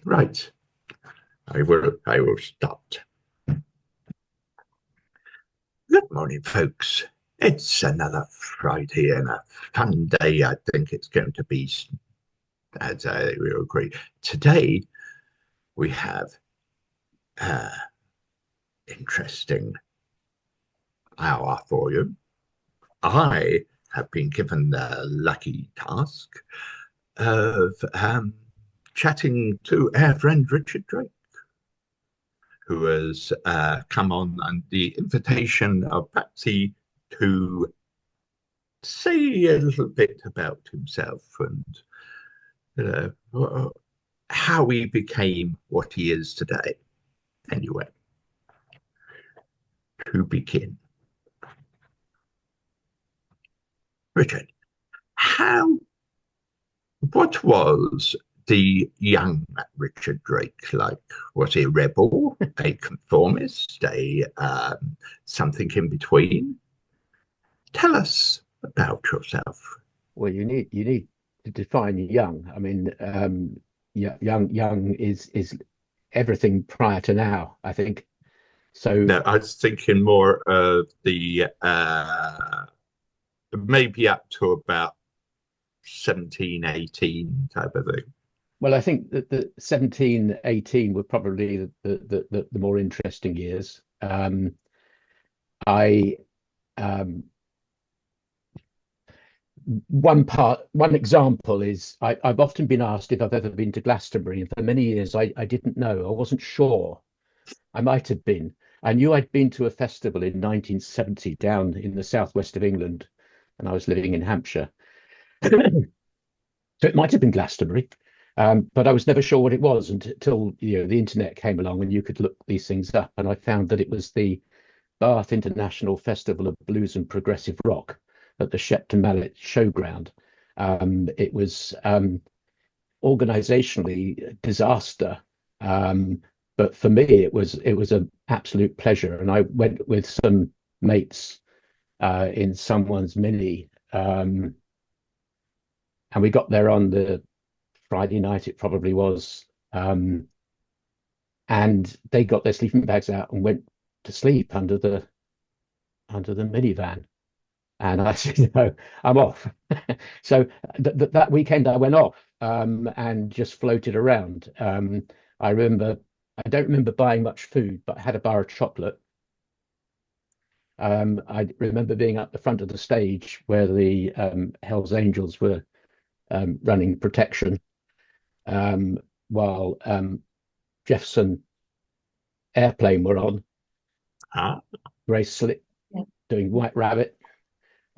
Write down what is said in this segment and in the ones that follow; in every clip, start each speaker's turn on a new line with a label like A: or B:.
A: Right. I will start. Good morning, folks. It's another Friday and a fun day. I think it's going to be, as I will agree. Today we have an interesting hour for you. I have been given the lucky task of chatting to our friend Richard Drake, who has come on the invitation of Patsy to say a little bit about himself and how he became what he is today. Anyway, to begin, Richard, how what was the young Richard Drake like? Was he a rebel, a conformist, a something in between? Tell us about yourself.
B: Well, you need to define young. I mean, yeah, young is everything prior to now, I think. So,
A: No, I was thinking more of the maybe up to about 17, 18 type of thing.
B: well, I think that the 17, 18 were probably the more interesting years. I one example is I've often been asked if I've ever been to Glastonbury, and for many years I didn't know. I wasn't sure. I might have been. I knew I'd been to a festival in 1970 down in the southwest of England, and I was living in Hampshire. So it might have been Glastonbury, but I was never sure what it was until the internet came along and you could look these things up. And I found that it was the Bath International Festival of Blues and Progressive Rock at the Shepton Mallet Showground. It was organisationally a disaster, but for me it was an absolute pleasure. And I went with some mates in someone's Mini. And we got there on the Friday night, it probably was. And they got their sleeping bags out and went to sleep under the minivan. And I said, no, I'm off. So that weekend I went off and just floated around. I remember, I don't remember buying much food, but I had a bar of chocolate. I remember being at the front of the stage where the Hells Angels were running protection while Jefferson Airplane were on,
A: Ah,
B: Grace Slick doing White Rabbit.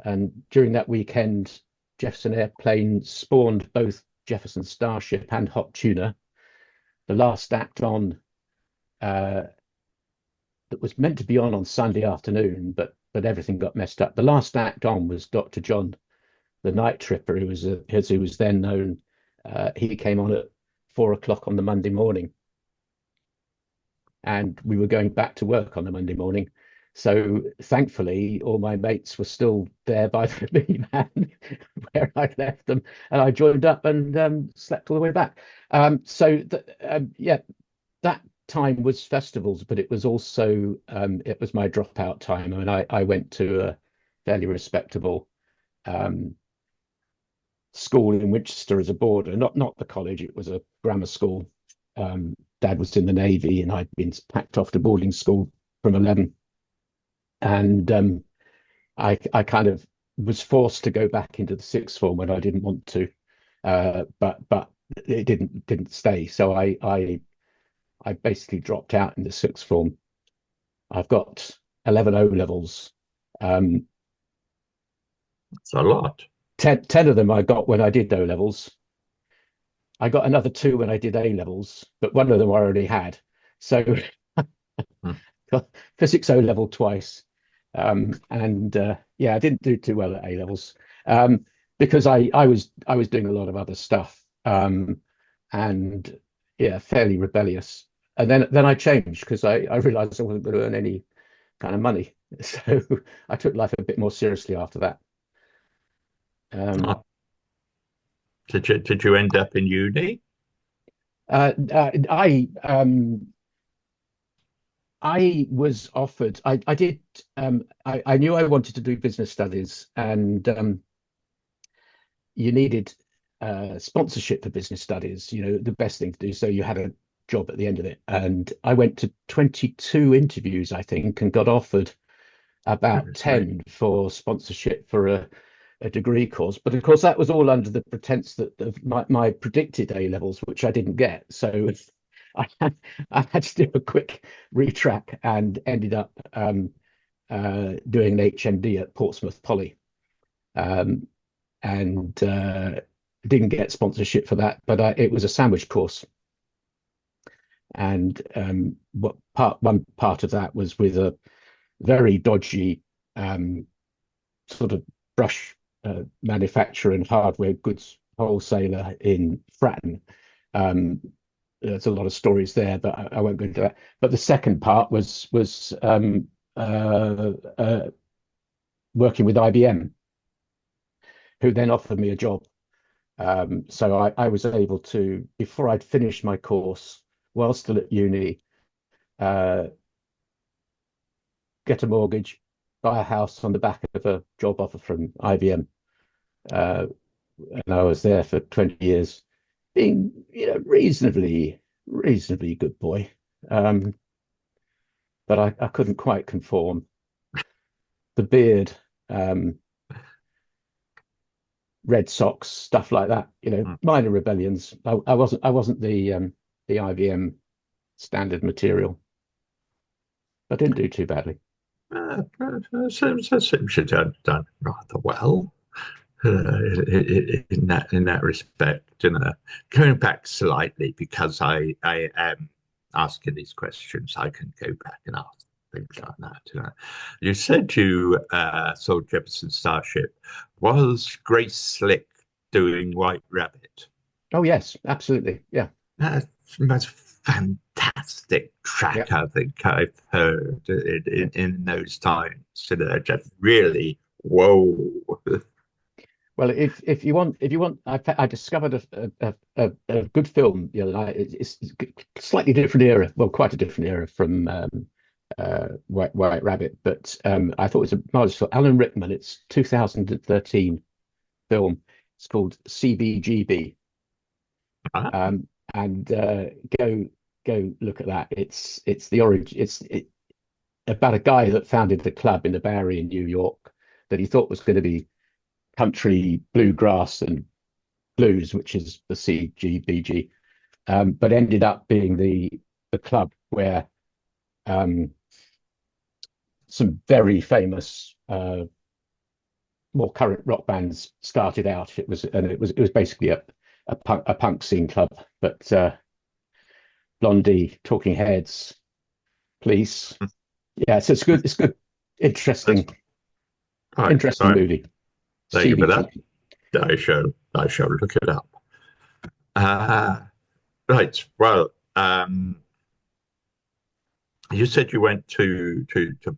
B: And during that weekend, Jefferson Airplane spawned both Jefferson Starship and Hot Tuna. The last act on that was meant to be on Sunday afternoon, but everything got messed up. The last act on was Dr. John, the Night Tripper, who was as he was then known. He came on at 4 o'clock on the Monday morning, and we were going back to work on the Monday morning. So thankfully, all my mates were still there by the minivan where I'd left them, and I joined up and slept all the way back. Yeah, that time was festivals, but it was also it was my dropout time. I mean, I went to a fairly respectable um, school in Winchester as a boarder, not the college, it was a grammar school. Dad was in the Navy and I'd been packed off to boarding school from 11. And I kind of was forced to go back into the sixth form when I didn't want to. But it didn't stay. So I basically dropped out in the sixth form. I've got 11 O levels. Um,
A: it's a lot.
B: 10 of them I got when I did O levels. I got another two when I did A levels, but one of them I already had. So
A: Hmm.
B: got physics O level twice. And yeah, I didn't do too well at A levels because I was doing a lot of other stuff and yeah, fairly rebellious. And then I changed because I realized I wasn't going to earn any kind of money. So I took life a bit more seriously after that. Um,
A: Ah, did you end up in uni?
B: I was offered. I did. I knew I wanted to do business studies, and you needed sponsorship for business studies. You know, the best thing to do. So you had a job at the end of it, and I went to 22 interviews, I think, and got offered about
A: Goodness me.
B: 10 for sponsorship for a degree course. But of course, that was all under the pretense that of my predicted A levels, which I didn't get. So I had to do a quick retrack and ended up doing an HND at Portsmouth Poly. Um, and didn't get sponsorship for that, but it was a sandwich course. And one part of that was with a very dodgy sort of brush manufacturer and hardware goods wholesaler in Fratton. Um, there's a lot of stories there, but I won't go into that. But the second part was working with IBM, who then offered me a job. So I was able to, before I'd finished my course, while still at uni, uh, get a mortgage, buy a house on the back of a job offer from IBM. Uh, and I was there for 20 years, being, reasonably good boy. Um, but I couldn't quite conform. The beard, um, Red Sox, stuff like that,
A: Mm.
B: minor rebellions. I wasn't the IBM standard material, but didn't do too badly.
A: Seems you've done rather well in that respect. Going back slightly because I am asking these questions, I can go back and ask things like that. You said you saw Jefferson Starship. Was Grace Slick doing White Rabbit?
B: Oh yes, absolutely. Yeah.
A: That's the most fantastic
B: Yeah.
A: track I think I've heard
B: Yeah.
A: in those times. Just really, whoa.
B: Well, if you want, I discovered a good film the other night. It's slightly different era, well, quite a different era from White Rabbit, but I thought it was a marvelous film. Alan Rickman. It's 2013 film. It's called CBGB,
A: Ah,
B: um, and go look at that. It's the origin. It's about a guy that founded a club in the Bay Area in New York that he thought was going to be country bluegrass and blues, which is the CGBG, but ended up being the club where um, some very famous, more current rock bands started out. It was basically a punk scene club, but Blondie, Talking Heads, Police. Yeah, so it's good. It's good.
A: that's
B: Interesting,
A: right.
B: interesting
A: Right.
B: movie.
A: Thank you for that.
B: CBG.
A: I shall look it up. Uh, right. Well, you said you went to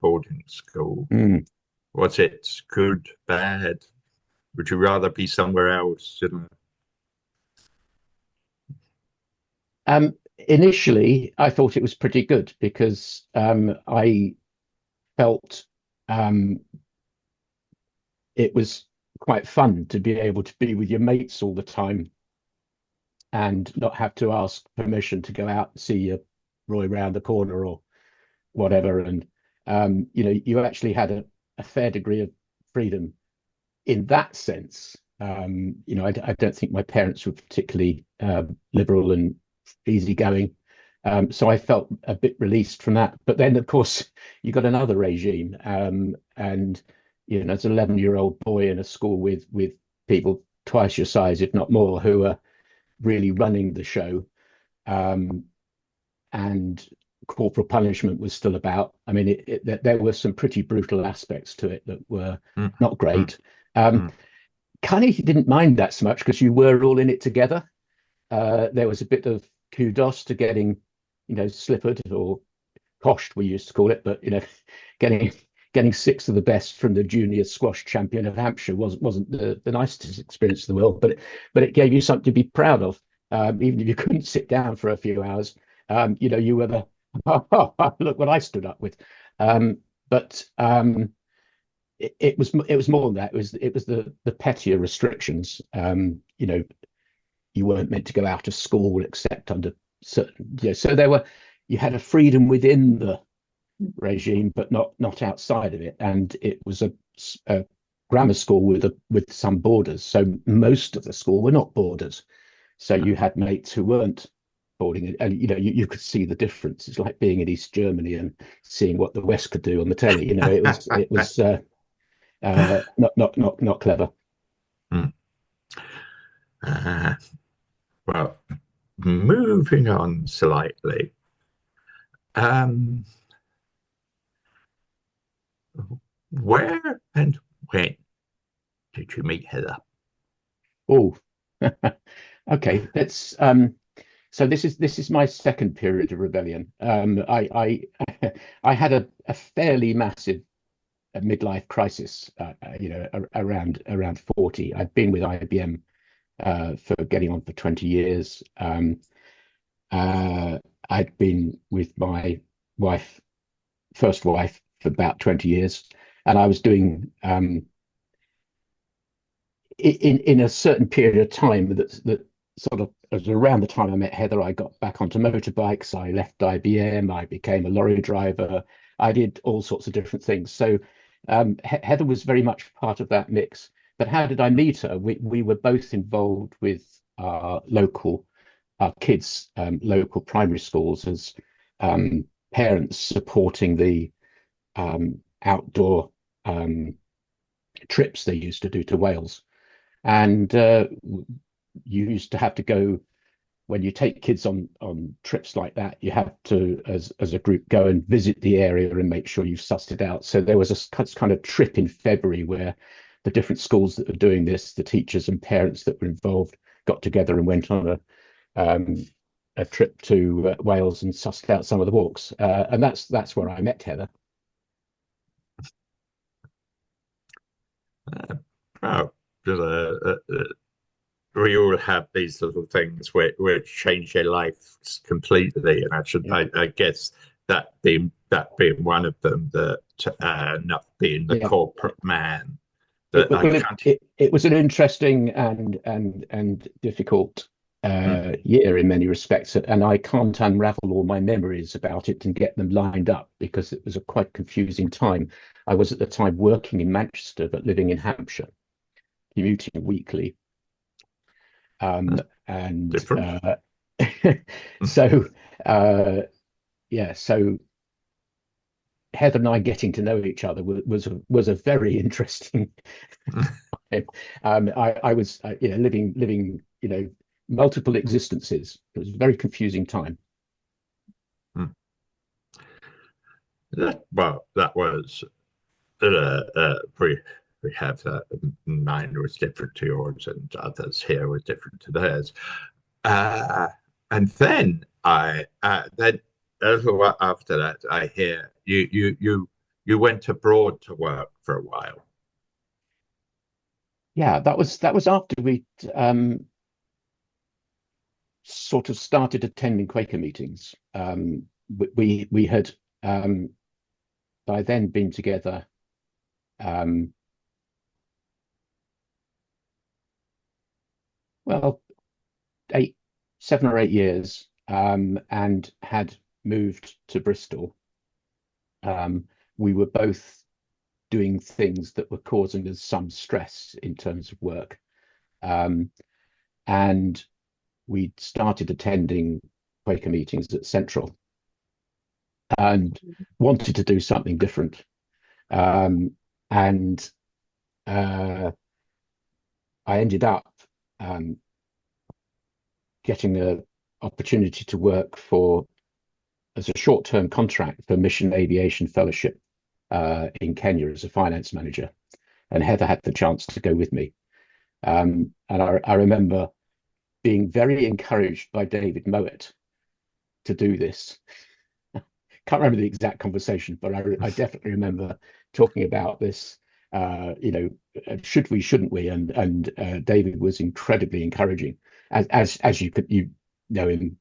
A: boarding school.
B: Mm.
A: Was it good, bad? Would you rather be somewhere else?
B: Initially, I thought it was pretty good because I felt um, it was quite fun to be able to be with your mates all the time and not have to ask permission to go out and see your Roy round the corner or whatever. And you actually had a fair degree of freedom in that sense. I don't think my parents were particularly liberal and easygoing. So I felt a bit released from that. But then, of course, you got another regime. And, as an 11-year-old boy in a school with people twice your size, if not more, who are really running the show. Um, and corporal punishment was still about. I mean, there were some pretty brutal aspects to it that were
A: Mm,
B: not
A: mm,
B: great. Um,
A: mm.
B: kind of didn't mind that so much because you were all in it together. There was a bit of kudos to getting, slippered or coshed, we used to call it, but getting getting six of the best from the junior squash champion of Hampshire wasn't the nicest experience in the world, but it gave you something to be proud of. even if you couldn't sit down for a few hours. You were the look what I stood up with. Um, but it was more than that. It was the pettier restrictions. You weren't meant to go out of school except under certain. So you had a freedom within the regime, but not outside of it. And it was a grammar school with some borders. So most of the school were not borders. So you had mates who weren't boarding, and you could see the difference. It's like being in East Germany and seeing what the West could do on the telly. Not clever.
A: Hmm. Uh, well, moving on slightly. Um, where and when did you meet Heather?
B: Oh, okay. Let's. So this is my second period of rebellion. I had a fairly massive midlife crisis. Around 40. I'd been with IBM for getting on for 20 years. Uh, I'd been with my wife, first wife, for about 20 years, and I was doing in a certain period of time that sort of was around the time I met Heather. I got back onto motorbikes. I left IBM. I became a lorry driver. I did all sorts of different things. So Heather was very much part of that mix. But how did I meet her? We were both involved with our kids' local primary schools as parents supporting the outdoor trips they used to do to Wales. And you used to have to go when you take kids on trips like that. You have to, as a group, go and visit the area and make sure you've sussed it out. So there was a kind of trip in February where the different schools that were doing this, the teachers and parents that were involved, got together and went on a trip to Wales and sussed out some of the walks. And that's where I met Heather.
A: Oh, we all have these little things which change your life completely, and
B: Yeah.
A: I guess that being one of them, that not being the
B: Yeah.
A: corporate man,
B: It,
A: that I
B: well, it,
A: can't.
B: it, it was an interesting and difficult
A: Mm,
B: year in many respects, and I can't unravel all my memories about it and get them lined up because it was a quite confusing time. I was at the time working in Manchester but living in Hampshire, commuting weekly,
A: that's
B: and
A: different. Mm,
B: so yeah, so Heather and I getting to know each other was a very interesting time. I was living multiple existences. It was a very confusing time.
A: mm. That was we have mine was different to yours, and others here were different to theirs. Uh, and then a little while after that, I hear you went abroad to work for a while.
B: Yeah, that was after we sort of started attending Quaker meetings. We had by then been together um, well 7 or 8 years, and had moved to Bristol. We were both doing things that were causing us some stress in terms of work. Um, and we started attending Quaker meetings at Central and wanted to do something different. Um, and uh, I ended up um, getting an opportunity to work as a short-term contract for Mission Aviation Fellowship in Kenya as a finance manager. And Heather had the chance to go with me. And I remember being very encouraged by David Mowat to do this. Can't remember the exact conversation, but I definitely remember talking about this. Should we, shouldn't we? And David was incredibly encouraging. as you know him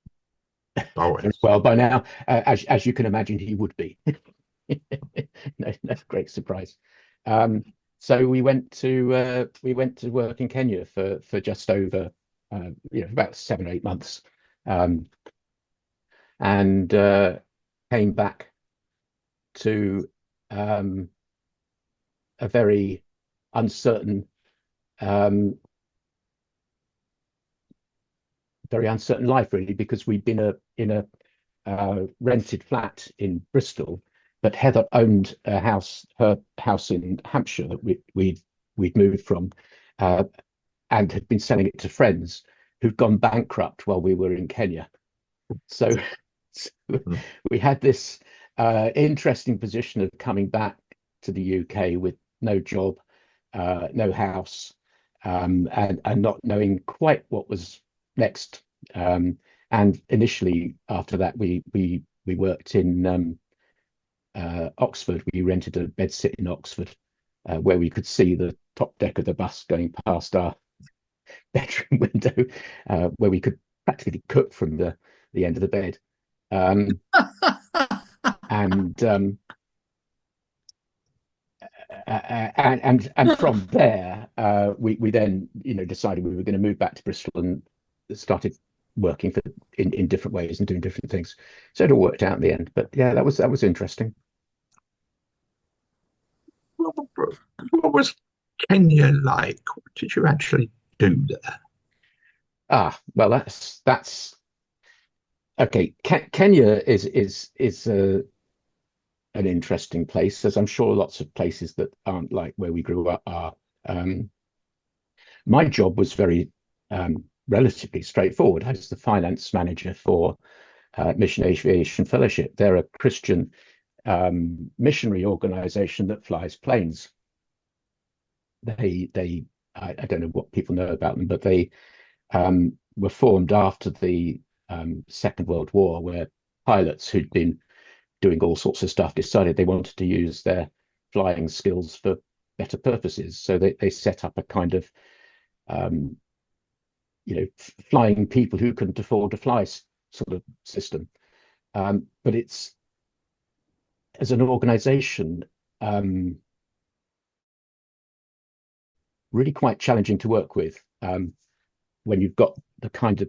A: Oh,
B: very
A: yes.
B: well by now, as you can imagine, he would be. No great surprise. Um, so we went to work in Kenya for just over about 7 or 8 months, um, and came back to um, a very uncertain um, very uncertain life, really, because we'd been in a rented flat in Bristol, but Heather owned her house in Hampshire that we'd moved from, uh, and had been selling it to friends who'd gone bankrupt while we were in Kenya. So, so
A: Mm.
B: we had this interesting position of coming back to the UK with no job, no house, and not knowing quite what was next. And initially, after that, we worked in Oxford. We rented a bedsit in Oxford, where we could see the top deck of the bus going past our bedroom window, where we could practically cook from the end of the bed. Um, and and from there, we then decided we were going to move back to Bristol and started working in different ways and doing different things. So it all worked out in the end. But yeah, that was interesting.
A: What was Kenya like? What did you actually do there?
B: Well, that's okay. Kenya is an interesting place, as I'm sure lots of places that aren't like where we grew up are. Um, my job was very relatively straightforward. I was the finance manager for Mission Aviation Fellowship. They're a Christian missionary organization that flies planes. I don't know what people know about them, but they were formed after the Second World War, where pilots who'd been doing all sorts of stuff decided they wanted to use their flying skills for better purposes. So they set up a kind of um, flying people who couldn't afford to fly sort of system. But it's, as an organization, um, really quite challenging to work with, when you've got the kind of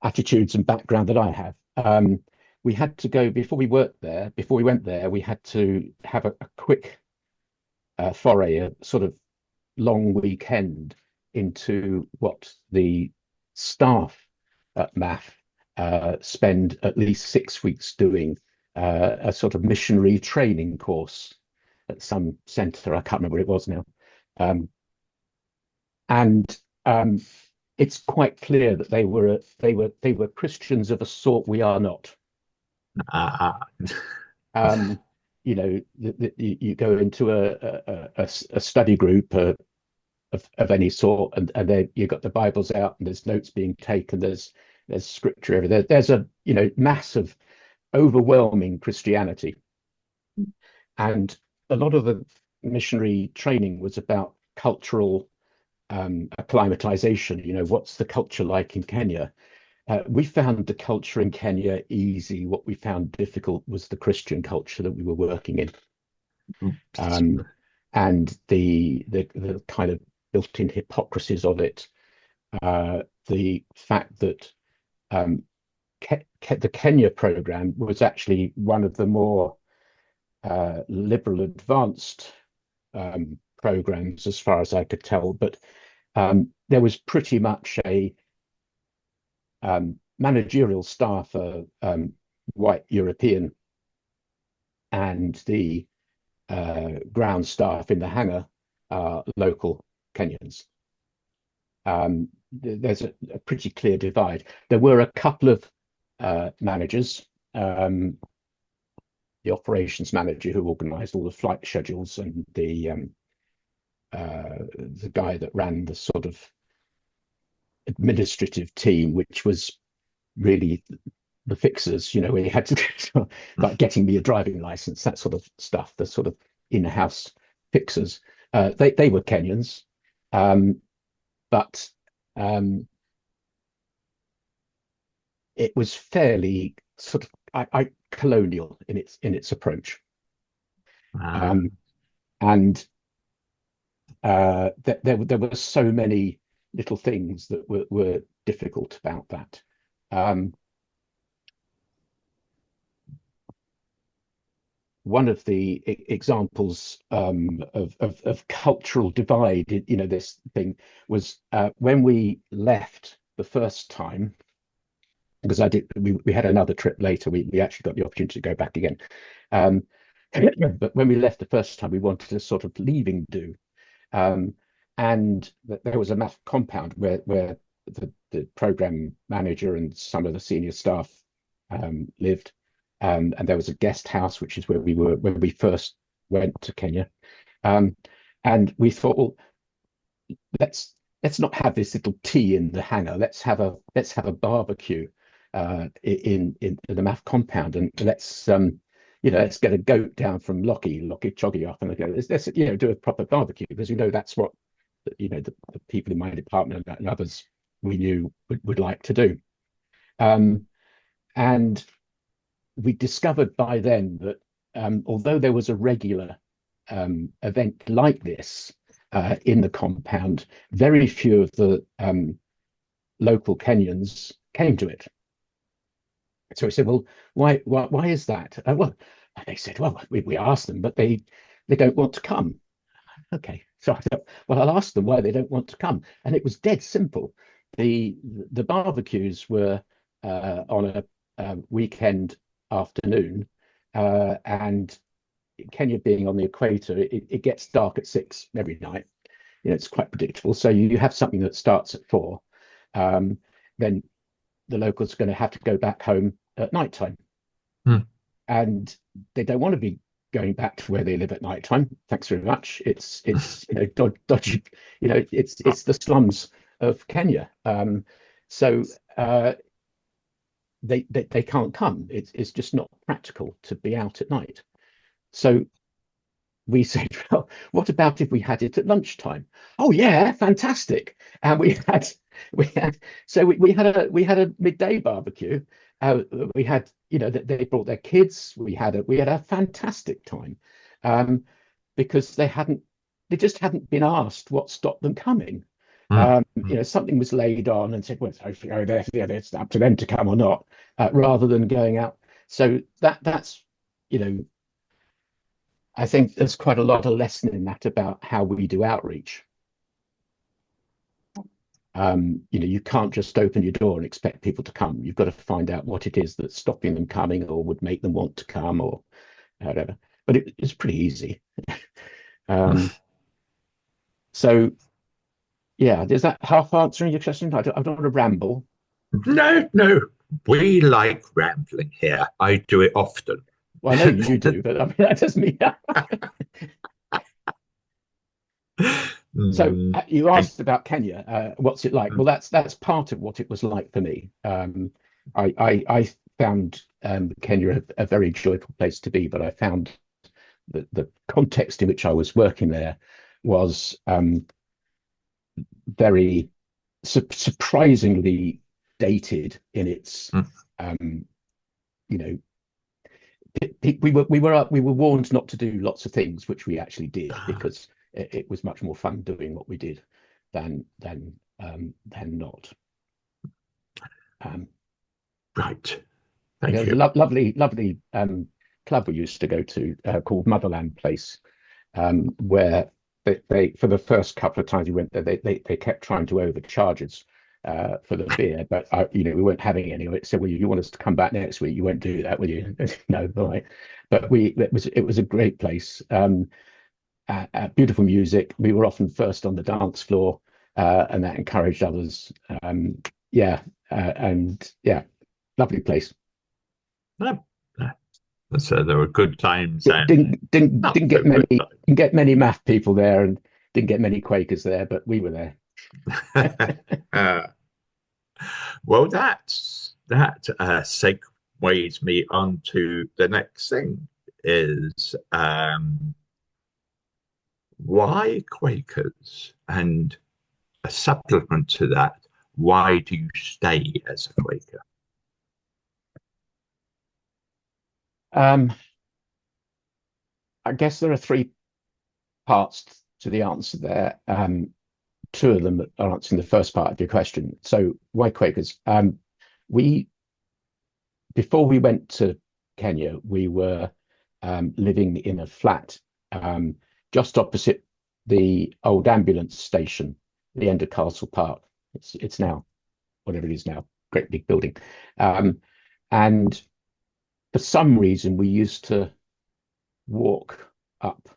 B: attitudes and background that I have. We had to go before we went there, we had to have a quick foray, a sort of long weekend into what the staff at MAF spend at least 6 weeks doing, a sort of missionary training course at some centre. I can't remember what it was now. Um, and it's quite clear that they were Christians of a sort we are not.
A: Ah,
B: Um, you go into a study group of any sort, and then you've got the Bibles out, and there's notes being taken. There's scripture everywhere. There's a massive, overwhelming Christianity, and a lot of the missionary training was about cultural acclimatization. What's the culture like in Kenya? We found the culture in Kenya easy. What we found difficult was the Christian culture that we were working in, um, and the kind of built-in hypocrisies of it. The fact that um, the Kenya program was actually one of the more liberal, advanced programs, as far as I could tell, but there was pretty much a managerial staff, white European, and the ground staff in the hangar are local Kenyans. There's a pretty clear divide. There were a couple of managers, the operations manager who organised all the flight schedules, and the guy that ran the sort of administrative team, which was really the fixers. We had to like getting me a driving license, that sort of stuff, the sort of in-house fixers. They were Kenyans, but it was fairly sort of colonial in its approach.
A: Ah,
B: Um, and there were so many little things that were difficult about that. Um, One of the examples of cultural divide, this thing was when we left the first time, because we had another trip later. We actually got the opportunity to go back again. Um, but when we left the first time, we wanted a sort of leaving do. Um, and there was a math compound where the program manager and some of the senior staff lived. And there was a guest house, which is where we were when we first went to Kenya. Um, and we thought, well, let's not have this little tea in the hangar. Let's have a barbecue in the math compound, and let's get a goat down from Lockie Choggy off, and let's do a proper barbecue, because that's what the people in my department and others we knew would like to do. And we discovered by then that although there was a regular event like this in the compound, very few of the local Kenyans came to it. So we said, well, why is that? Well, they said, well, we asked them, but they don't want to come. Okay, so I thought, well, I'll ask them why they don't want to come, and it was dead simple. The barbecues were on a weekend afternoon, and Kenya being on the equator, it gets dark at 6 every night. It's quite predictable. So you have something that starts at 4, then the locals are going to have to go back home at night time.
A: hmm.
B: And they don't want to be going back to where they live at night time. Thanks very much. It's dodgy, it's the slums of Kenya. So they can't come. It's just not practical to be out at night. So we said, well, what about if we had it at lunchtime? Oh yeah, fantastic. And we had a midday barbecue. We had, they brought their kids. We had a fantastic time, because they just hadn't been asked what stopped them coming.
A: Hmm.
B: Something was laid on and said, well, it's up to them to come or not, rather than going out. So that's, I think there's quite a lot of lesson in that about how we do outreach. You can't just open your door and expect people to come. You've got to find out what it is that's stopping them coming or would make them want to come or whatever. But it's pretty easy. So yeah, is that half answering your question? I don't want to ramble.
A: No, we like rambling here. I do it often.
B: Well, I know you do, but I mean that doesn't mean that. So
A: Mm,
B: you
A: and,
B: asked about Kenya. What's it like? Well, that's part of what it was like for me. I found Kenya a very joyful place to be, but I found that the context in which I was working there was very surprisingly dated in its.
A: mm,
B: You know, we were warned not to do lots of things, which we actually did because it was much more fun doing what we did than not.
A: right. Thank
B: There was a
A: you.
B: lovely club we used to go to called Motherland Place, where they for the first couple of times we went there, they kept trying to overcharge us for the beer, but we weren't having any of it. So, well, you want us to come back next week? You won't do that, will you? No, all right. But it was a great place. Beautiful music. We were often first on the dance floor, and that encouraged others. Yeah, and yeah, lovely place.
A: No, no. So there were good times and
B: Didn't
A: not so
B: get
A: good
B: many math people there, and didn't get many Quakers there, but we were there.
A: times. Well, that segues me on to the next thing is why Quakers? And a supplement to that, why do you stay as a Quaker?
B: Um, I guess there are three parts to the answer there. Two of them are answering the first part of your question. So why Quakers? We Before we went to Kenya, we were living in a flat just opposite the old ambulance station, the end of Castle Park. It's now whatever it is now, great big building. And for some reason, we used to walk up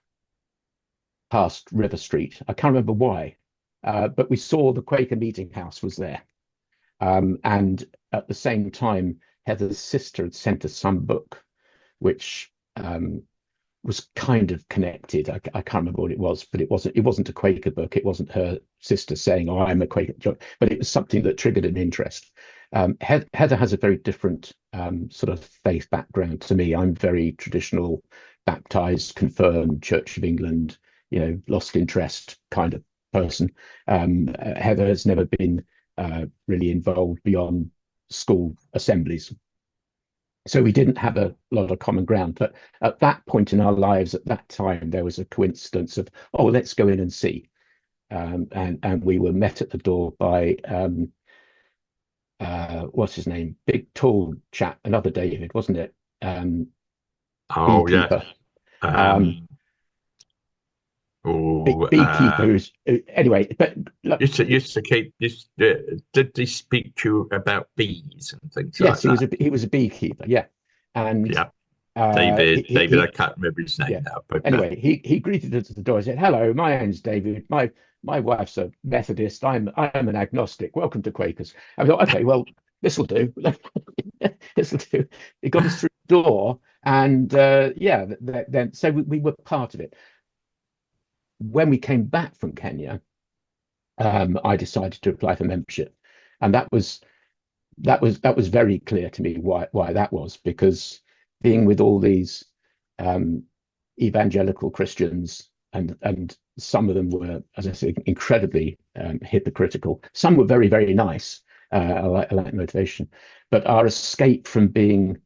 B: past River Street. I can't remember why, but we saw the Quaker meeting house was there. And at the same time, Heather's sister had sent us some book, which was kind of connected. I can't remember what it was, but it wasn't a Quaker book. It wasn't her sister saying, "Oh, I'm a Quaker," but it was something that triggered an interest. Heather has a very different sort of faith background to me. I'm very traditional, baptized, confirmed, Church of England, lost interest kind of person. Heather has never been really involved beyond school assemblies. So we didn't have a lot of common ground. But at that point in our lives, at that time, there was a coincidence of, oh, let's go in and see. And we were met at the door by, what's his name? Big, tall chap, another David, wasn't it?
A: Oh, yes.
B: Beekeeper. Beekeeper who's anyway, but look,
A: used to keep did they speak to you about bees and things
B: yes,
A: like that?
B: he was a beekeeper, yeah. And
A: Yeah. David, I can't remember his name
B: yeah.
A: now, but
B: Anyway, he greeted us at the door. He said, "Hello, my name's David. My wife's a Methodist. I'm an agnostic. Welcome to Quakers." I thought, okay, well, this will do. This will do. It got us through the door, and yeah, then so we were part of it. When we came back from Kenya, I decided to apply for membership, and that was very clear to me why that was, because being with all these evangelical Christians, and some of them were, as I say, incredibly hypocritical. Some were very, very nice. I like motivation, but our escape from being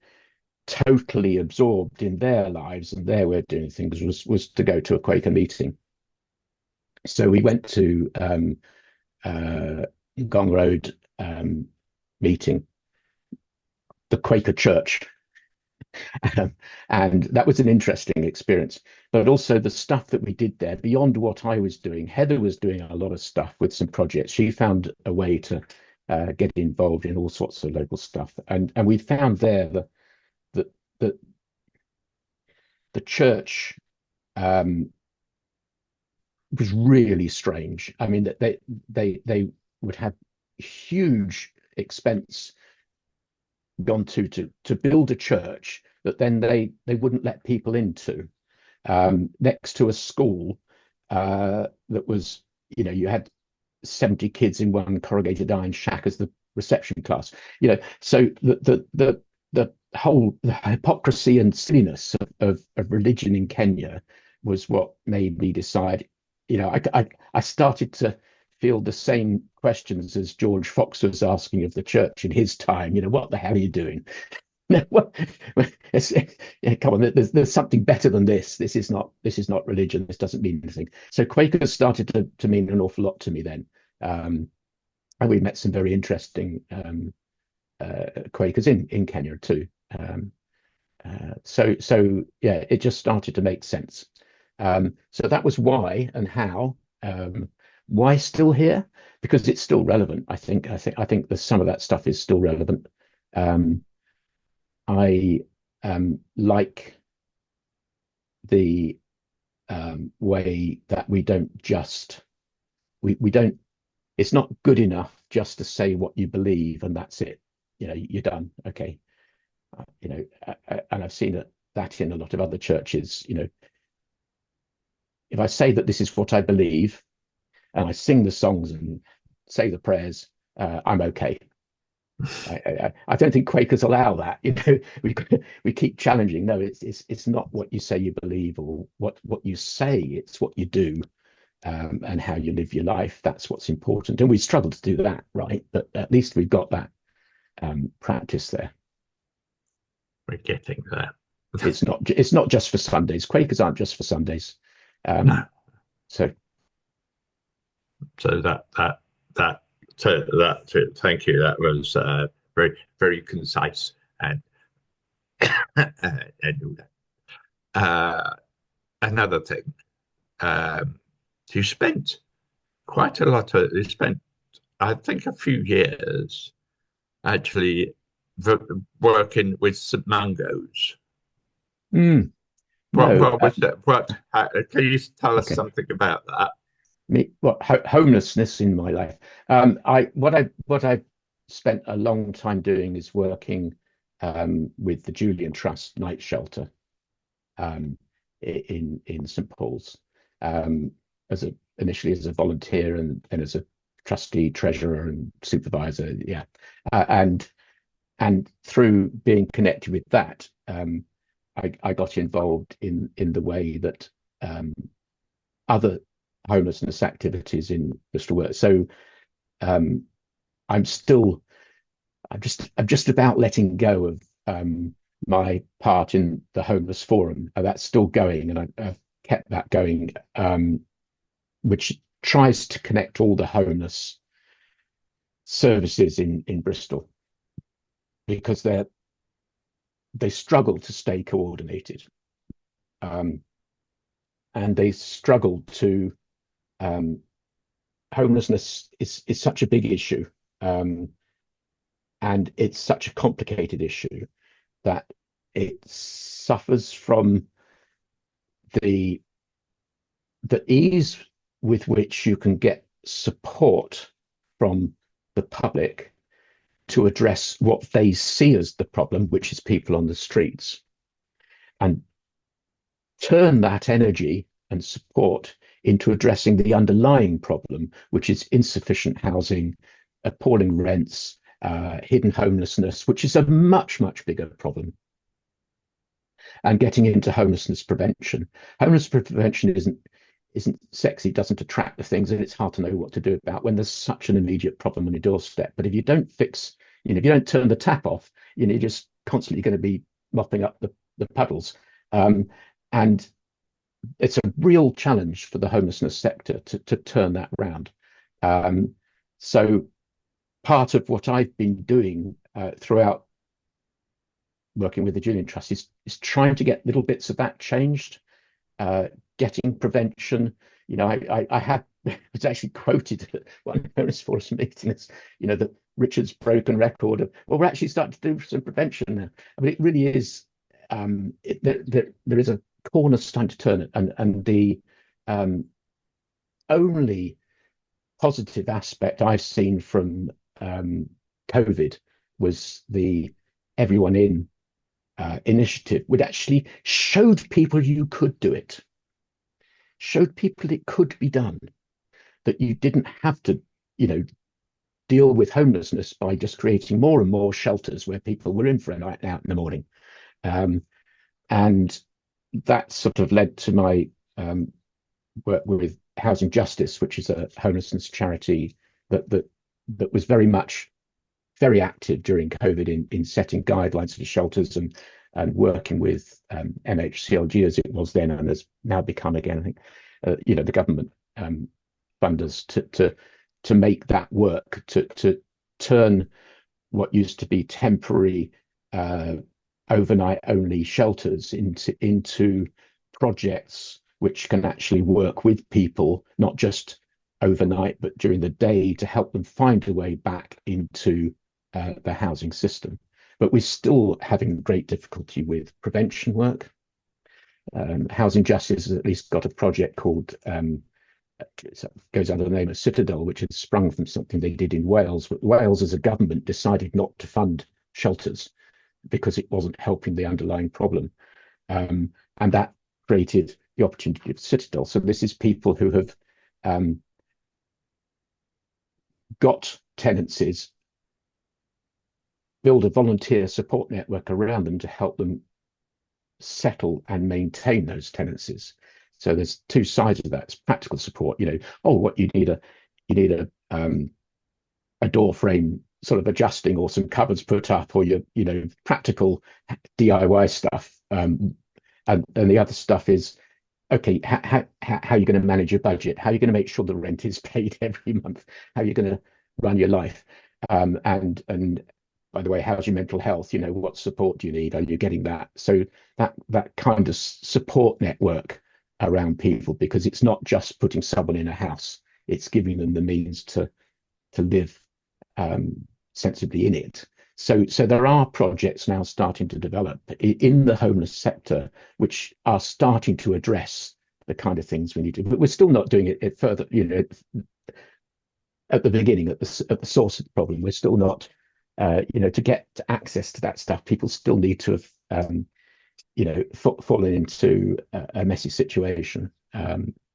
B: totally absorbed in their lives and their way of doing things was to go to a Quaker meeting. So we went to Gong Road meeting, the Quaker church. And that was an interesting experience. But also the stuff that we did there, beyond what I was doing, Heather was doing a lot of stuff with some projects. She found a way to get involved in all sorts of local stuff. And we found there that the church was really strange. I mean, that they would have huge expense gone to build a church that then they wouldn't let people into, next to a school that was, you had 70 kids in one corrugated iron shack as the reception class. So the whole hypocrisy and silliness of religion in Kenya was what made me decide. I started to feel the same questions as George Fox was asking of the church in his time. What the hell are you doing? Come on, there's something better than this. This is not religion. This doesn't mean anything. So Quakers started to mean an awful lot to me then, and we met some very interesting Quakers in Kenya too. So yeah, it just started to make sense. So that was why and how. Why still here? Because it's still relevant. I think that some of that stuff is still relevant. I like the way that we don't just we don't. It's not good enough just to say what you believe and that's it. You're done. Okay. And I've seen that in a lot of other churches. If I say that this is what I believe, and I sing the songs and say the prayers, I'm okay. I don't think Quakers allow that. We keep challenging. No, it's not what you say you believe or what you say. It's what you do, and how you live your life. That's what's important. And we struggle to do that, right? But at least we've got that practice there.
A: we're getting there.
B: It's not just for Sundays. Quakers aren't just for Sundays.
A: No.
B: So
A: So that that's it. Thank you. That was very very concise and and another thing. Um, you spent quite a lot of you spent I think a few years actually working with St Mungo's.
B: mm,
A: What
B: no,
A: what was that? Can you tell us
B: okay.
A: something about that?
B: Homelessness in my life. What I spent a long time doing is working with the Julian Trust Night Shelter um, in St Paul's, as initially as a volunteer and then as a trustee, treasurer, and supervisor. Yeah, and through being connected with that, I got involved in the way that other homelessness activities in Bristol work. So um, I'm still I'm just about letting go of my part in the homeless forum. That's still going, and I've kept that going, which tries to connect all the homeless services in Bristol because they struggle to stay coordinated, and they struggle to um, homelessness is such a big issue, um, and it's such a complicated issue that it suffers from the the ease with which you can get support from the public to address what they see as the problem, which is people on the streets, and turn that energy and support into addressing the underlying problem, which is insufficient housing, appalling rents, hidden homelessness, which is a much, much bigger problem, and getting into homelessness prevention. Homelessness prevention isn't sexy, doesn't attract the things, and it's hard to know what to do about when there's such an immediate problem on your doorstep. But if you don't fix, if you don't turn the tap off, you're just constantly going to be mopping up the puddles. And it's a real challenge for the homelessness sector to turn that around. So part of what I've been doing throughout working with the Julian Trust is trying to get little bits of that changed, getting prevention. I had was actually quoted at one Parents Force meeting as, that Richard's broken record of, well, we're actually starting to do some prevention now. I mean, it really is, there is a corner starting to turn it, and the only positive aspect I've seen from COVID was the Everyone In initiative, which actually showed people you could do it, showed people it could be done, that you didn't have to, deal with homelessness by just creating more and more shelters where people were in for a night out in the morning. And that sort of led to my work with Housing Justice, which is a homelessness charity that was very active during COVID in setting guidelines for the shelters and working with MHCLG, as it was then and has now become again, I think, the government funders to make that work, to turn what used to be temporary overnight only shelters into projects which can actually work with people, not just overnight, but during the day, to help them find a way back into the housing system. But we're still having great difficulty with prevention work. Housing Justice has at least got a project called, goes under the name of Citadel, which has sprung from something they did in Wales. But Wales as a government decided not to fund shelters because it wasn't helping the underlying problem. And that created the opportunity of Citadel. So this is people who have got tenancies, build a volunteer support network around them to help them settle and maintain those tenancies. So there's two sides of that. It's practical support. What you need a door frame sort of adjusting or some cupboards put up, or your practical DIY stuff. And the other stuff is, okay, how are you going to manage your budget? How are you going to make sure the rent is paid every month? How are you going to run your life? And by the way, how's your mental health? What support do you need? Are you getting that? So that kind of support network around people, because it's not just putting someone in a house, it's giving them the means to live sensibly in it. So there are projects now starting to develop in the homeless sector, which are starting to address the kind of things we need to. But we're still not doing it further. At the beginning, at the source of the problem, we're still not. To get access to that stuff, people still need to have, fallen into a messy situation,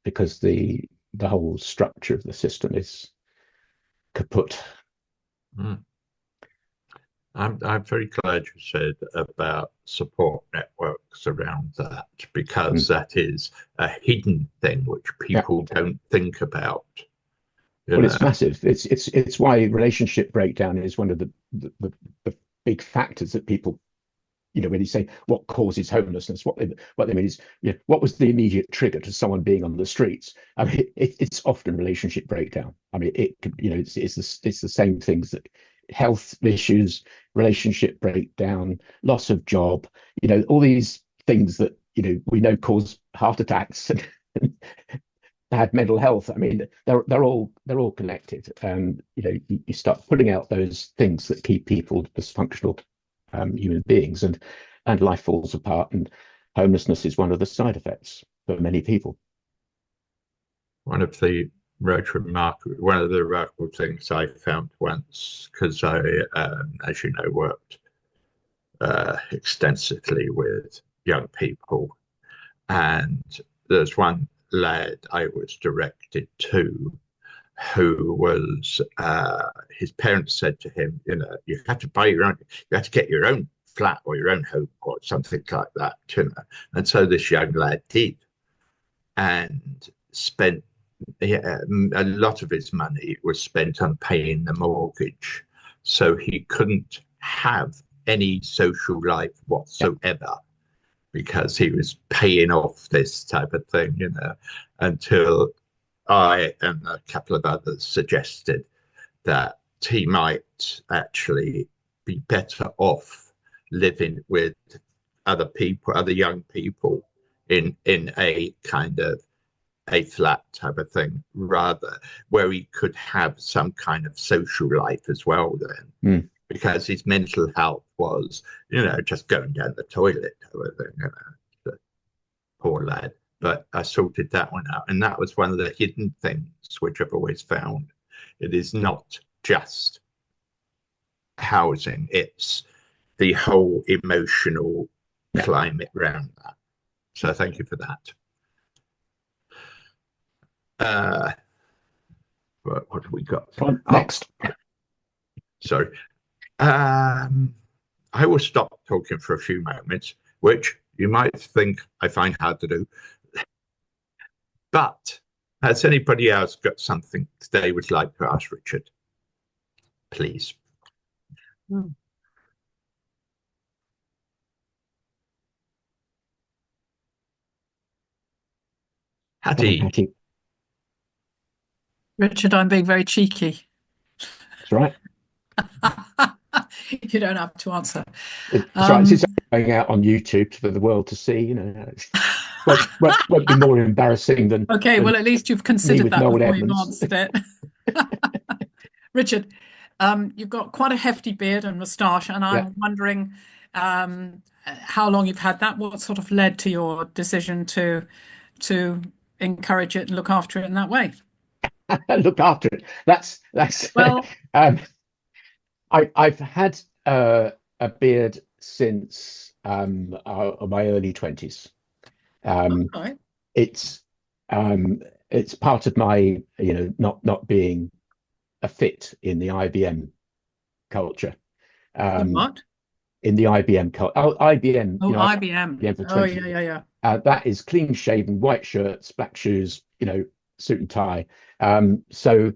B: because the whole structure of the system is kaput.
A: Mm. I'm very glad you said about support networks around that, because that is a hidden thing which people don't think about.
B: Well, it's massive. It's why relationship breakdown is one of the big factors that people, when you say what causes homelessness, what they mean is, what was the immediate trigger to someone being on the streets? I mean, it's often relationship breakdown. I mean, it could, it's the same things that health issues, relationship breakdown, loss of job, all these things that we know cause heart attacks and bad mental health. I mean, they're all connected. You start putting out those things that keep people dysfunctional human beings, and life falls apart, and homelessness is one of the side effects for many people.
A: One of the remarkable things I found once, because I, as you know, worked extensively with young people, and there's one lad I was directed to who was, his parents said to him, you have to buy your own, you have to get your own flat or your own home or something like that, And so this young lad did, and spent a lot of his money was spent on paying the mortgage. So he couldn't have any social life whatsoever, because he was paying off this type of thing, until I and a couple of others suggested that he might actually be better off living with other people, other young people, in a kind of a flat type of thing, rather, where he could have some kind of social life as well then. Because his mental health was, just going down the toilet type of thing, the poor lad. But I sorted that one out. And that was one of the hidden things which I've always found. It is not just housing, it's the whole emotional climate around that. So thank you for that. What have we got?
B: Next.
A: Sorry. I will stop talking for a few moments, which you might think I find hard to do. But has anybody else got something they would like to ask Richard? Please. Hattie.
C: Richard, I'm being very cheeky.
B: That's right.
C: You don't have to answer.
B: It's right. It's going out on YouTube for the world to see. Won't be more embarrassing than.
C: Okay, well, at least you've considered that
B: Noel
C: before
B: Edmonds.
C: you've answered it. Richard, you've got quite a hefty beard and moustache, and I'm wondering how long you've had that. What sort of led to your decision to encourage it and look after it in that way?
B: Look after it. That's
C: well.
B: I've had a beard since my early 20s.
C: Okay.
B: It's part of my not being a fit in the IBM culture.
C: What?
B: In the IBM culture. IBM.
C: IBM.
B: IBM for 20
C: years. Yeah.
B: That is clean shaven, white shirts, black shoes, suit and tie. So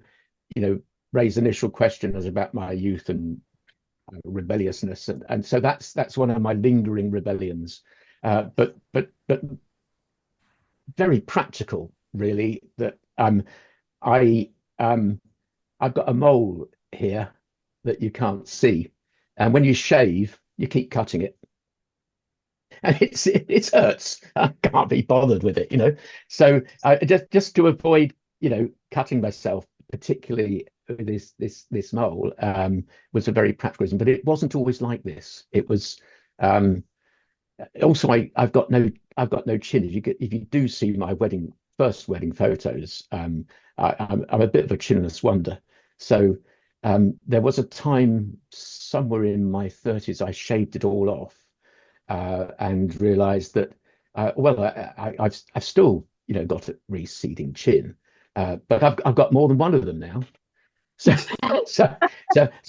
B: Ray's initial question was about my youth and rebelliousness, and so that's one of my lingering rebellions, but very practical, really. That I I've got a mole here that you can't see, and when you shave, you keep cutting it, and it hurts. I can't be bothered with it, So just to avoid, cutting myself, particularly with this mole, was a very practical reason. But it wasn't always like this. It was also I've got no chin. If you do see my first wedding photos, I'm a bit of a chinless wonder. So there was a time somewhere in my 30s I shaved it all off, and realised that I've still got a receding chin, but I've got more than one of them now. So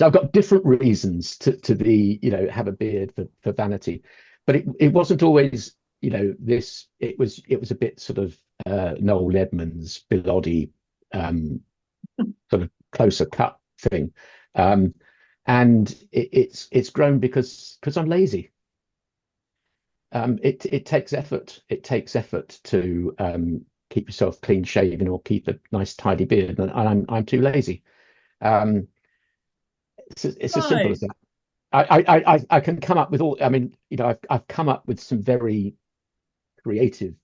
B: I've got different reasons to be have a beard for vanity, but it wasn't always this. It was a bit sort of Noel Edmonds, Bill sort of closer cut thing, and it's grown because I'm lazy. It takes effort. It takes effort to keep yourself clean shaven or keep a nice tidy beard, and I'm too lazy. It's as simple as that. I can come up with all. I mean, I've come up with some very creative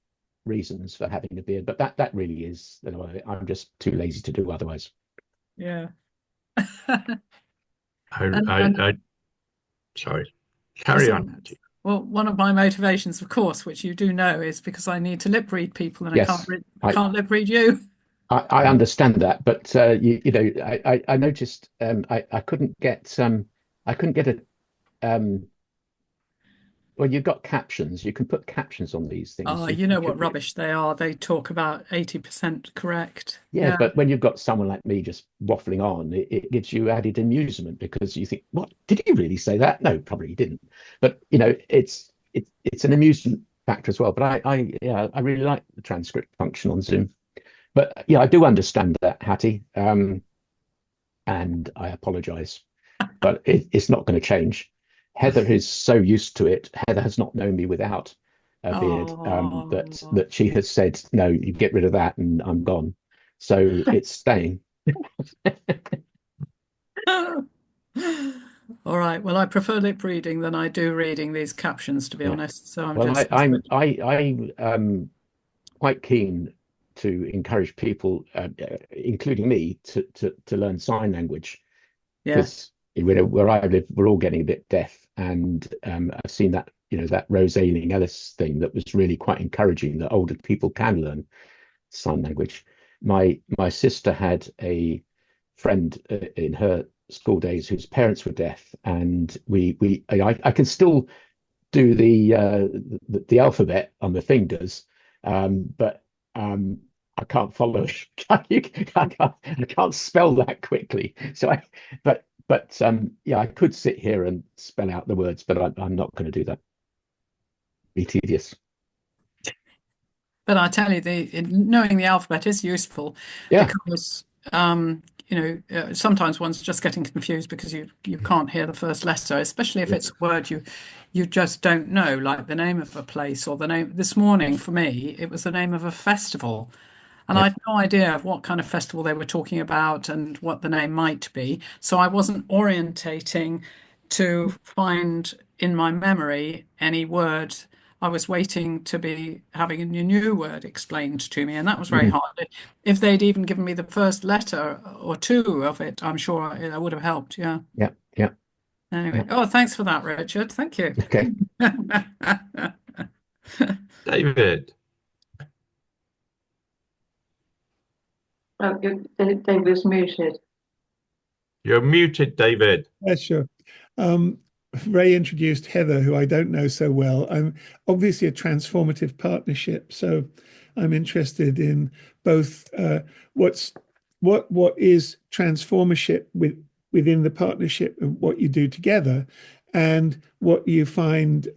B: reasons for having a beard, but that really is, I'm just too lazy to do otherwise.
C: Yeah.
A: Sorry, carry on.
C: Well, one of my motivations, of course, which you do know, is because I need to lip read people, and
B: yes,
C: I can't lip read you.
B: I understand that, but I noticed I couldn't get a well, you've got captions. You can put captions on these things.
C: Oh, you know what rubbish they are. They talk about 80% correct.
B: Yeah, but when you've got someone like me just waffling on, it gives you added amusement, because you think, what, did he really say that? No, probably he didn't. But it's an amusement factor as well. But I really like the transcript function on Zoom. But yeah, I do understand that, Hattie, and I apologise, but it's not going to change. Heather is so used to it. Heather has not known me without a beard, that she has said, no, you get rid of that and I'm gone. So it's staying.
C: All right. Well, I prefer lip reading than I do reading these captions, to be honest. So
B: I'm quite keen to encourage people, including me, to learn sign language. Because where I live, we're all getting a bit deaf, and I've seen that that Rose Ayling-Ellis thing that was really quite encouraging, that older people can learn sign language. My sister had a friend in her school days whose parents were deaf, and I can still do the alphabet on the fingers, but I can't follow. I can't spell that quickly. So I could sit here and spell out the words, but I'm not going to do that. Be tedious.
C: But I tell you, knowing the alphabet is useful, because sometimes one's just getting confused because you can't hear the first letter, especially if it's a word you just don't know, like the name of a place, or the name. This morning for me, it was the name of a festival. And I had no idea of what kind of festival they were talking about and what the name might be. So I wasn't orientating to find in my memory any word. I was waiting to be having a new word explained to me, and that was very hard. If they'd even given me the first letter or two of it, I'm sure it would have helped. Yeah.
B: Yeah.
C: Anyway, thanks for that, Richard. Thank you.
B: Okay.
A: David.
D: Oh, David's muted.
A: You're muted, David.
E: Yeah, sure. Ray introduced Heather, who I don't know so well. I'm obviously a transformative partnership, so I'm interested in both what is transformership within the partnership and what you do together, and what you find,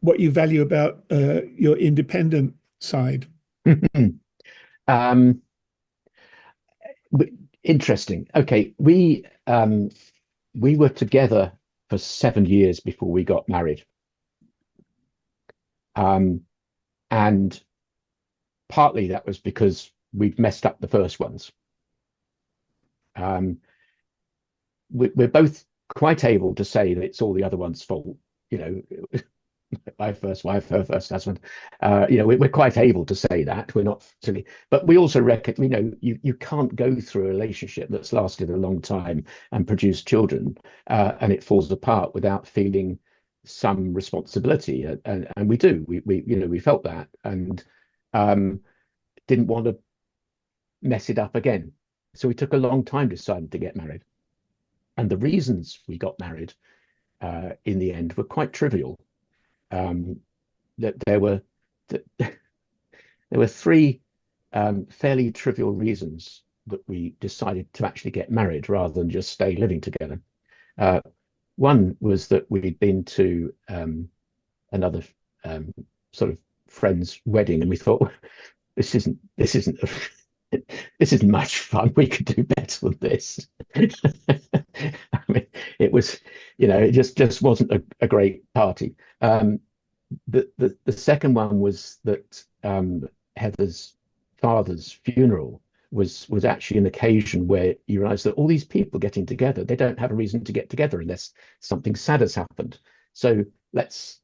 E: what you value about your independent side.
B: Interesting. Okay, we were together for 7 years before we got married. And partly that was because we'd messed up the first ones. We're both quite able to say that it's all the other one's fault. You know, my first wife, her first husband. We're quite able to say that. We're not silly, but we also reckon, you can't go through a relationship that's lasted a long time and produce children, and it falls apart without feeling some responsibility. And we do. We felt that, and didn't want to mess it up again. So we took a long time deciding to get married. And the reasons we got married in the end were quite trivial. That there were three fairly trivial reasons that we decided to actually get married rather than just stay living together. One was that we'd been to another sort of friend's wedding, and we thought, this isn't this isn't much fun. We could do better than this. I mean, it was, it just wasn't a great party. The second one was that Heather's father's funeral was actually an occasion where you realize that all these people getting together, they don't have a reason to get together unless something sad has happened. So let's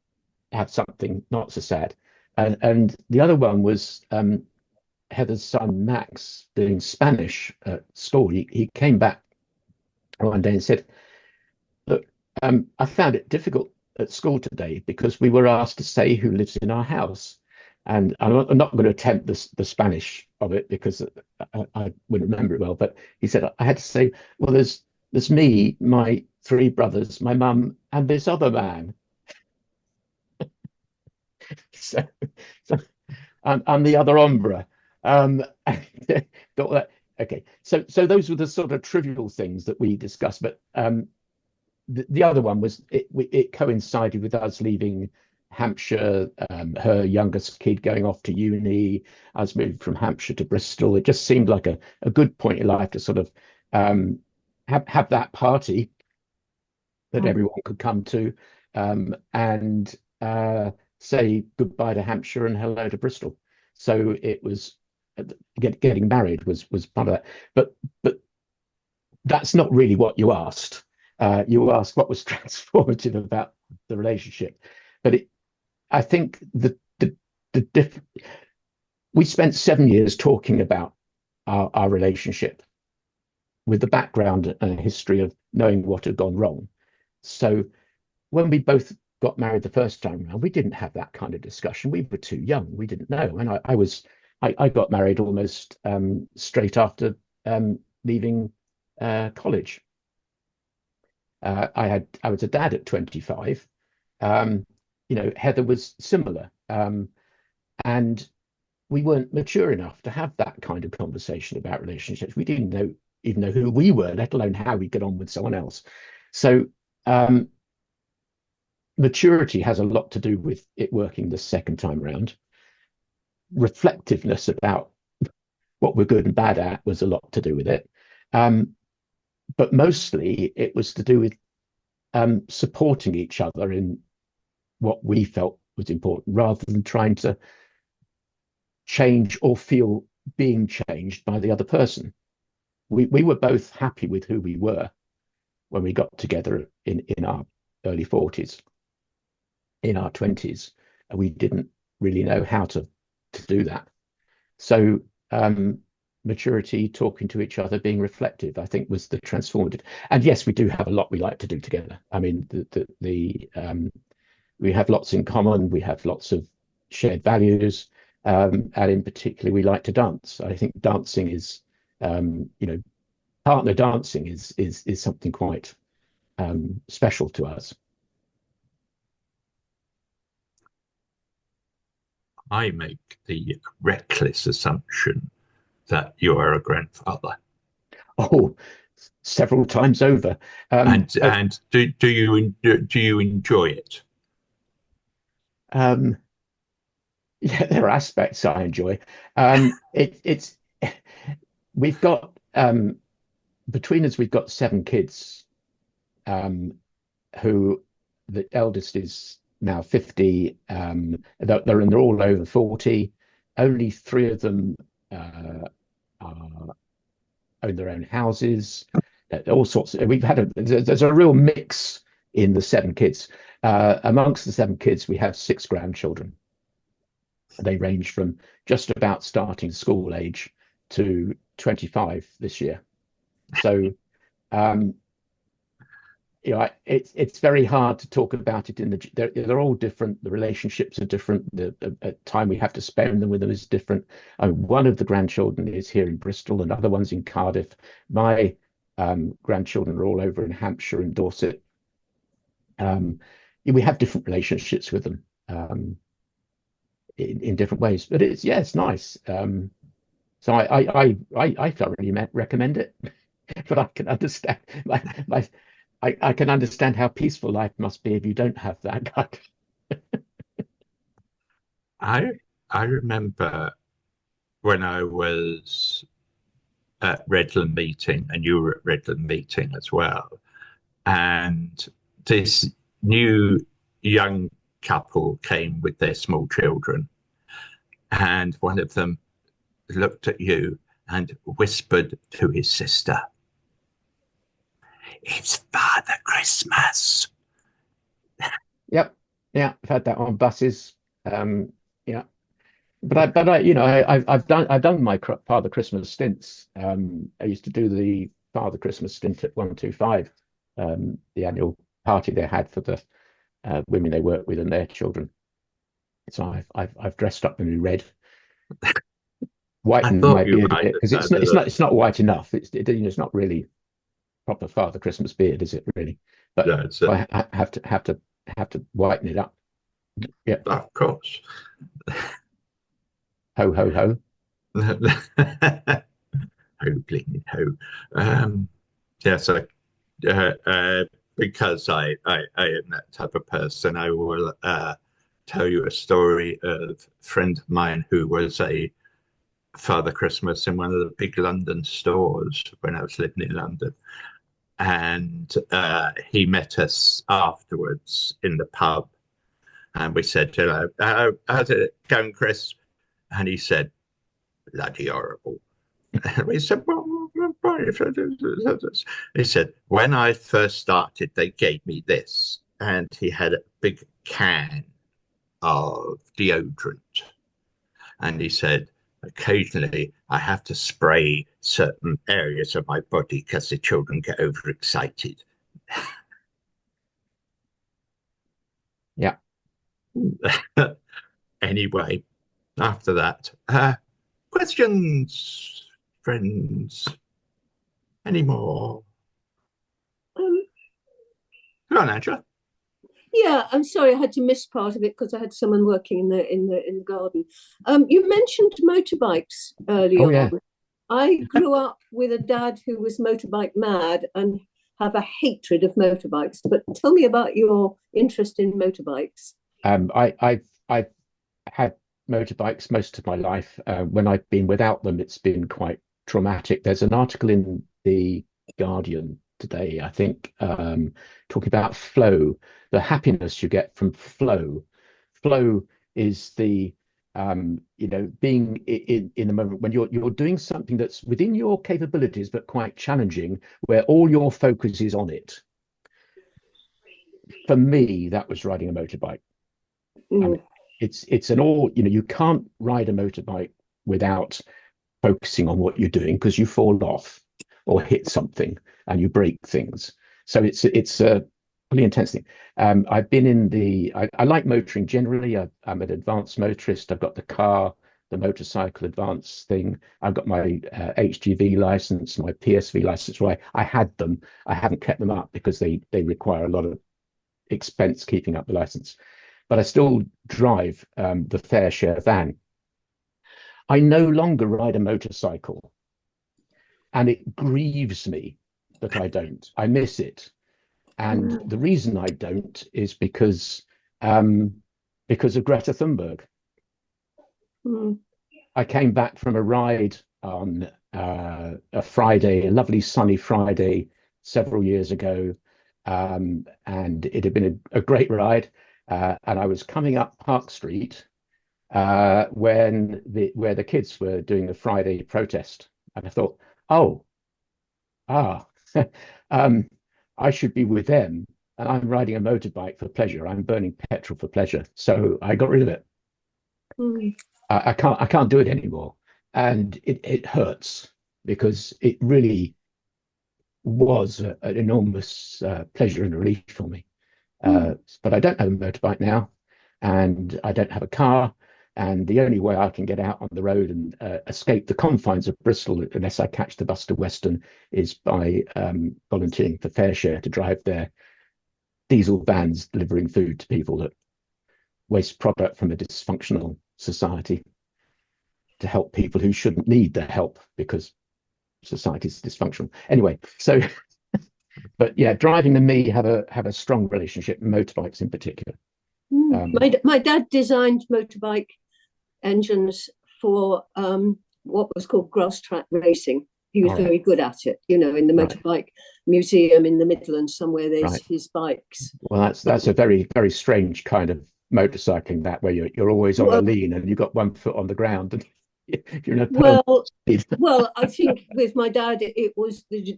B: have something not so sad. And the other one was Heather's son Max doing Spanish at school. He came back one day and said, look, I found it difficult at school today because we were asked to say who lives in our house. And I'm not going to attempt the Spanish of it because I wouldn't remember it well. But he said, I had to say, well, there's me, my three brothers, my mum, and this other man. so I'm the other hombre. Okay, so those were the sort of trivial things that we discussed, but the other one was it coincided with us leaving Hampshire, her youngest kid going off to uni, us moving from Hampshire to Bristol. It just seemed like a good point in life to sort of have that party that everyone could come to, and say goodbye to Hampshire and hello to Bristol. So it was getting married was part of that, but that's not really what you asked. You asked what was transformative about the relationship, but I think we spent 7 years talking about our relationship with the background and history of knowing what had gone wrong. So when we both got married the first time around, we didn't have that kind of discussion. We were too young. We didn't know. And I got married almost straight after leaving college. I was a dad at 25. Heather was similar, and we weren't mature enough to have that kind of conversation about relationships. We didn't even know who we were, let alone how we get on with someone else. So maturity has a lot to do with it working the second time around. Reflectiveness about what we're good and bad at was a lot to do with it. But mostly it was to do with supporting each other in what we felt was important, rather than trying to change or feel being changed by the other person. We were both happy with who we were when we got together in our early 40s. In our 20s, and we didn't really know how to do that. So maturity, talking to each other, being reflective, I think was the transformative. And yes, we do have a lot we like to do together. I mean, we have lots in common. We have lots of shared values, and in particular, we like to dance. I think dancing is, partner dancing is something quite special to us.
A: I make the reckless assumption that you are a grandfather.
B: Oh, several times over.
A: And do you enjoy it?
B: Yeah, there are aspects I enjoy. We've got between us, we've got 7 kids, who the eldest is now 50. They're all over 40. Only 3 of them own their own houses. All sorts. There's a real mix in the 7 kids. Amongst the 7 kids, we have 6 grandchildren. They range from just about starting school age to 25 this year. So, it's very hard to talk about it. They're all different. The relationships are different. The time we have to spend with them is different. One of the grandchildren is here in Bristol, and other one's in Cardiff. My grandchildren are all over in Hampshire and Dorset. We have different relationships with them in different ways, but it's nice. So I thoroughly recommend it, but I can understand I can understand how peaceful life must be if you don't have that.
A: I remember when I was at Redland meeting, and you were at Redland meeting as well, and this new young couple came with their small children, and one of them looked at you and whispered to his sister, "It's Father Christmas."
B: Yep, yeah, I've had that on buses. Yeah, but I've done my Father Christmas stints. I used to do the Father Christmas stint at 125, the annual party they had for the women they work with and their children. So I've dressed up in red, whitened my beard a bit, because it's not white enough. It's not really proper Father Christmas beard, is it really? But
A: Yeah,
B: I have to whiten it up. Yeah,
A: of course.
B: Ho ho ho.
A: Ho bling ho. Yeah, so because I am that type of person, I will tell you a story of a friend of mine who was a Father Christmas in one of the big London stores when I was living in London. And he met us afterwards in the pub. And we said, how's it going, Chris? And he said, bloody horrible. And we said, he said, when I first started, they gave me this. And he had a big can of deodorant. And he said, occasionally I have to spray certain areas of my body because the children get overexcited.
B: Yeah.
A: Anyway, after that, questions, friends? Any more? Go on, Angela.
F: Yeah, I'm sorry, I had to miss part of it because I had someone working in the garden. You mentioned motorbikes earlier on. I grew up with a dad who was motorbike mad and have a hatred of motorbikes. But tell me about your interest in motorbikes.
B: I've had motorbikes most of my life. When I've been without them, it's been quite traumatic. There's an article in The Guardian today, I think, talking about flow, the happiness you get from flow. Flow is the being in the moment when you're doing something that's within your capabilities but quite challenging, where all your focus is on it. For me, that was riding a motorbike. It's an all, you can't ride a motorbike without focusing on what you're doing, because you fall off or hit something and you break things. So it's a really intense thing. I've been in I like motoring generally. I'm an advanced motorist. I've got the car, the motorcycle advanced thing. I've got my HGV license, my PSV license. Right, I had them. I haven't kept them up because they require a lot of expense keeping up the license. But I still drive the fair share van. I no longer ride a motorcycle, and it grieves me that I don't. I miss it. And the reason I don't is because of Greta Thunberg. I came back from a ride on a Friday, a lovely sunny Friday several years ago, and it had been a great ride. And I was coming up Park Street when where the kids were doing a Friday protest, and I thought, oh, ah, I should be with them, and I'm riding a motorbike for pleasure. I'm burning petrol for pleasure, so I got rid of it.
F: Mm.
B: I can't do it anymore, and it hurts because it really was an enormous pleasure and relief for me. But I don't have a motorbike now, and I don't have a car. And the only way I can get out on the road and escape the confines of Bristol, unless I catch the bus to Weston, is by volunteering for FareShare to drive their diesel vans delivering food to people that waste product from a dysfunctional society, to help people who shouldn't need the help because society is dysfunctional. Anyway, so but yeah, driving and me have a strong relationship, motorbikes in particular.
F: My dad designed motorbike engines for what was called grass track racing. He was very good at it. You know, in the motorbike museum in the Midlands somewhere, there's his bikes.
B: Well, that's a very, very strange kind of motorcycling, that where you're always on a lean and you've got one foot on the ground and you're in a
F: well, I think with my dad it was the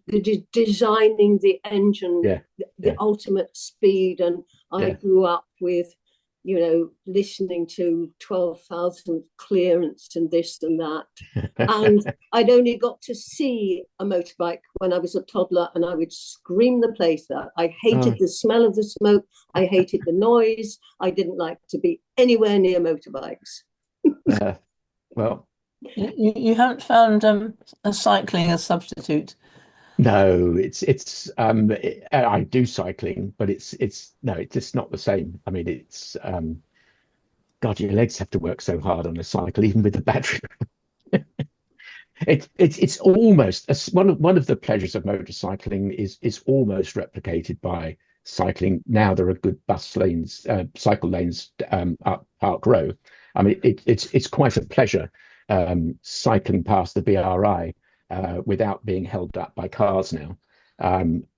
F: designing the engine, the ultimate speed, and I grew up with, you know, listening to 12,000 clearance and this and that. And I'd only got to see a motorbike when I was a toddler, and I would scream the place out. I hated the smell of the smoke. I hated the noise. I didn't like to be anywhere near motorbikes.
B: Well,
G: you haven't found a cycling a substitute?
B: No, I do cycling, but it's just not the same. I mean, it's God, your legs have to work so hard on a cycle, even with the battery. It's almost one of the pleasures of motorcycling is almost replicated by cycling. Now there are good bus lanes, cycle lanes up Park Row. I mean, it's quite a pleasure cycling past the BRI. Without being held up by cars now,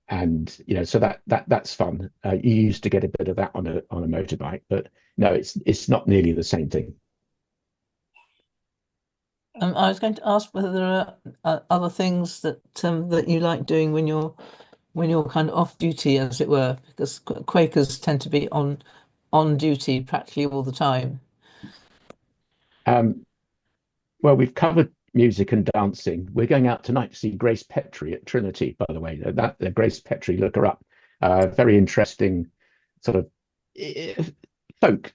B: and you know, so that's fun. You used to get a bit of that on a motorbike, but no, it's not nearly the same thing.
G: I was going to ask whether there are other things that that you like doing when you're kind of off duty, as it were, because Quakers tend to be on duty practically all the time.
B: Well, we've covered music and dancing. We're going out tonight to see Grace Petrie at Trinity, by the way. Grace Petrie, look her up. Very interesting sort of folk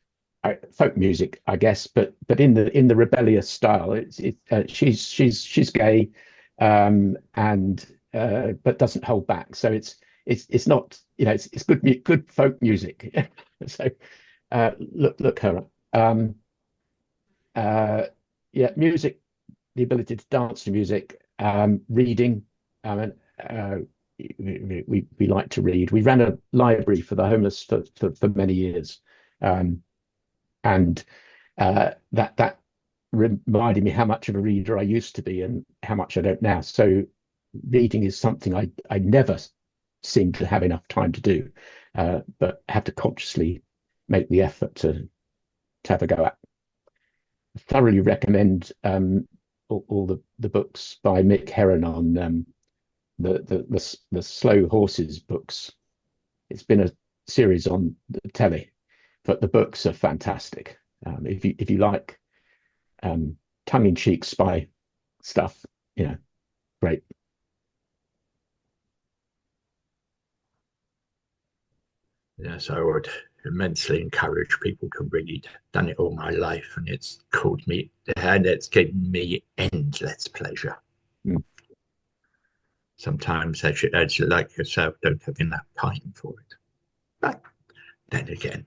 B: music, I guess, but in the rebellious style. She's gay, and but doesn't hold back. So it's not, you know, it's good folk music. So look her up. Yeah, music, the ability to dance to music, reading. We like to read. We ran a library for the homeless for many years, and that reminded me how much of a reader I used to be and how much I don't now. So reading is something I never seem to have enough time to do, but have to consciously make the effort to have a go at. Thoroughly recommend all the books by Mick Heron on the slow horses books. It's been a series on the telly, but the books are fantastic. If you like tongue-in-cheek spy stuff, you know, great.
A: Yes, I would immensely encourage people to read. Done it all my life, and it's given me endless pleasure. Sometimes, as you like yourself, don't have enough time for it. But then again,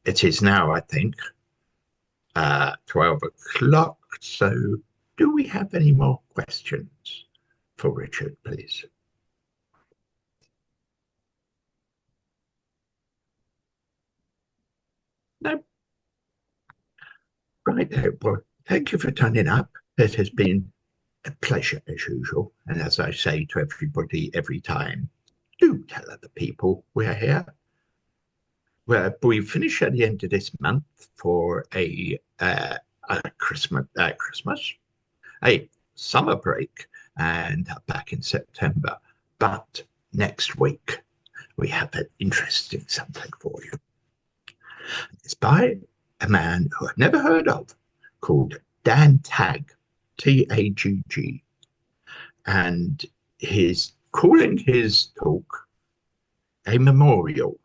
A: it is now, I think, 12 o'clock. So do we have any more questions for Richard, please? No. Right there. Well, thank you for turning up. It has been a pleasure as usual. And as I say to everybody every time, do tell other people we're here. We finish at the end of this month for a Christmas, a summer break, and back in September. But next week we have an interesting something for you. It's by a man who I've never heard of, called Dan Tagg, Tagg, and he's calling his talk a memorial,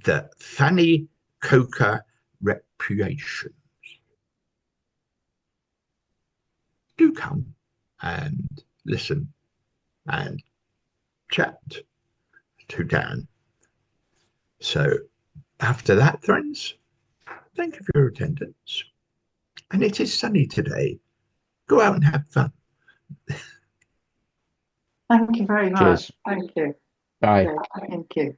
A: the Fanny Quaker Reputations. Do come and listen and chat to Dan. So after that, friends, thank you for your attendance. And it is sunny today. Go out and have fun.
D: Thank you very much.
B: Cheers.
D: Thank you.
B: Bye.
D: Yeah, thank you.